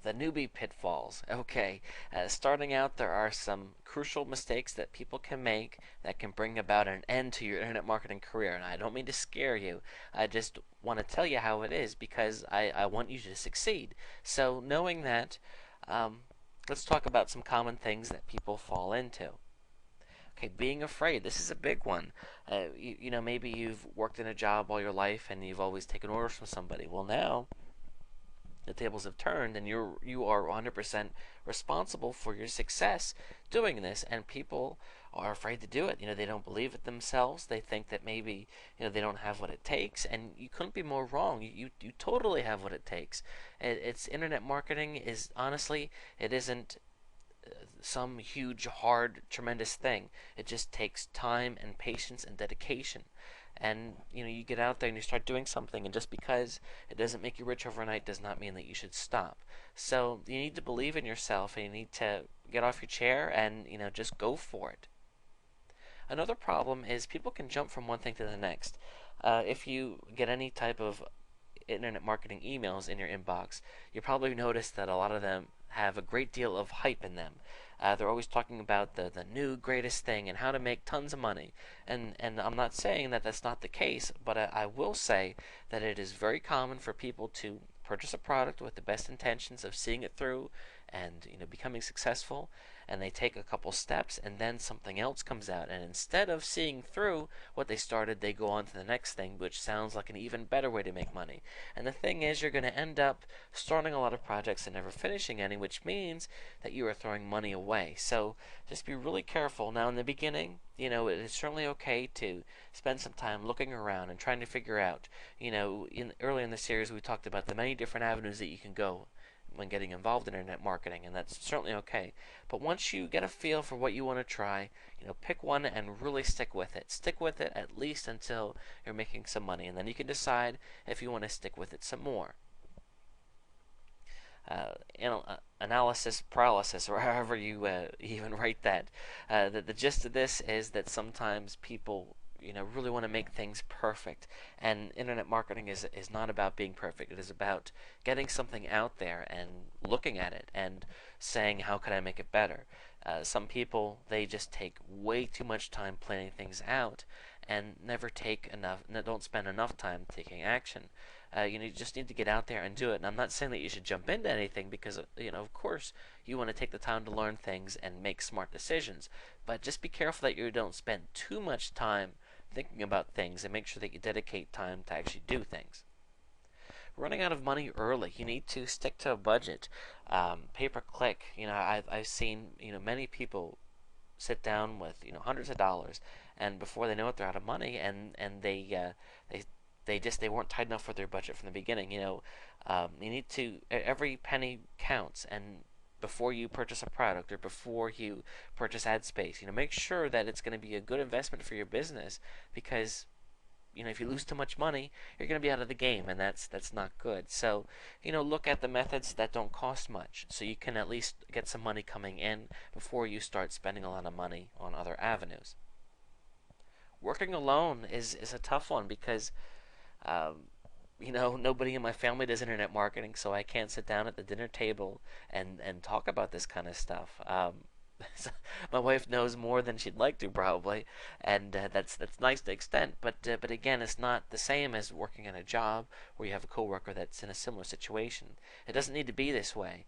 the newbie pitfalls. Okay, starting out, there are some crucial mistakes that people can make that can bring about an end to your internet marketing career. And I don't mean to scare you. I just want to tell you how it is because I want you to succeed. So knowing that, um, let's talk about some common things that people fall into. Okay, being afraid. This is a big one. Maybe you've worked in a job all your life and you've always taken orders from somebody. Well, now the tables have turned and you are 100% responsible for your success doing this, and people are afraid to do it. They don't believe it themselves. They think that maybe they don't have what it takes, and you couldn't be more wrong. You totally have what it takes. It's internet marketing is honestly, it isn't some huge, hard, tremendous thing. It just takes time and patience and dedication. And you get out there and you start doing something, and just because it doesn't make you rich overnight does not mean that you should stop. So you need to believe in yourself, and you need to get off your chair and just go for it. Another problem is people can jump from one thing to the next. If you get any type of internet marketing emails in your inbox, you probably notice that a lot of them have a great deal of hype in them. They're always talking about the new greatest thing and how to make tons of money. And I'm not saying that that's not the case, but I will say that it is very common for people to purchase a product with the best intentions of seeing it through and becoming successful, and they take a couple steps and then something else comes out, and instead of seeing through what they started, they go on to the next thing, which sounds like an even better way to make money. And the thing is, you're going to end up starting a lot of projects and never finishing any, which means that you are throwing money away. So just be really careful. Now in the beginning, it is certainly okay to spend some time looking around and trying to figure out, early in the series we talked about the many different avenues that you can go when getting involved in internet marketing, and that's certainly okay. But once you get a feel for what you want to try, pick one and really stick with it. Stick with it at least until you're making some money, and then you can decide if you want to stick with it some more. Analysis paralysis, or however you even write that. The gist of this is that sometimes people really want to make things perfect, and internet marketing is not about being perfect. It is about getting something out there and looking at it and saying, how can I make it better? Some people, they just take way too much time planning things out and never don't spend enough time taking action. You just need to get out there and do it. And I'm not saying that you should jump into anything because, of course, you want to take the time to learn things and make smart decisions. But just be careful that you don't spend too much time thinking about things, and make sure that you dedicate time to actually do things. Running out of money early, you need to stick to a budget. Pay per click. I've seen many people sit down with hundreds of dollars, and before they know it, they're out of money, and they weren't tight enough with their budget from the beginning. You need to, every penny counts, and before you purchase a product or before you purchase ad space, make sure that it's going to be a good investment for your business, because if you lose too much money, you're going to be out of the game, and that's not good. So look at the methods that don't cost much, so you can at least get some money coming in before you start spending a lot of money on other avenues. Working alone is a tough one because nobody in my family does internet marketing, so I can't sit down at the dinner table and talk about this kind of stuff. My wife knows more than she'd like to, probably, and that's nice to the extent. But again, it's not the same as working in a job where you have a coworker that's in a similar situation. It doesn't need to be this way,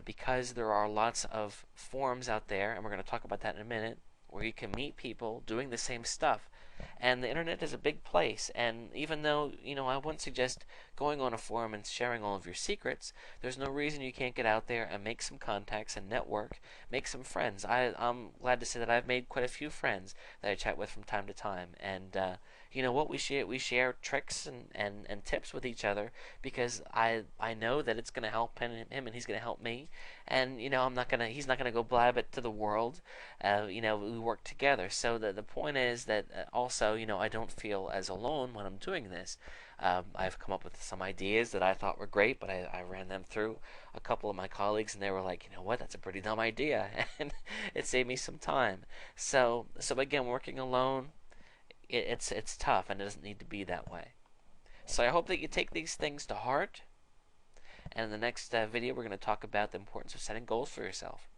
because there are lots of forums out there, and we're going to talk about that in a minute, where you can meet people doing the same stuff. And the internet is a big place, and even though, I wouldn't suggest going on a forum and sharing all of your secrets, there's no reason you can't get out there and make some contacts and network, make some friends. I'm glad to say that I've made quite a few friends that I chat with from time to time, and you know what, we share tricks and tips with each other, because I know that it's going to help him and he's going to help me, and he's not going to go blab it to the world. We work together. So the point is that also, I don't feel as alone when I'm doing this. I've come up with some ideas that I thought were great, but I ran them through a couple of my colleagues, and they were like, you know what, that's a pretty dumb idea, and it saved me some time. So again, working alone, it's tough, and it doesn't need to be that way. So I hope that you take these things to heart, And in the next video, we're going to talk about the importance of setting goals for yourself.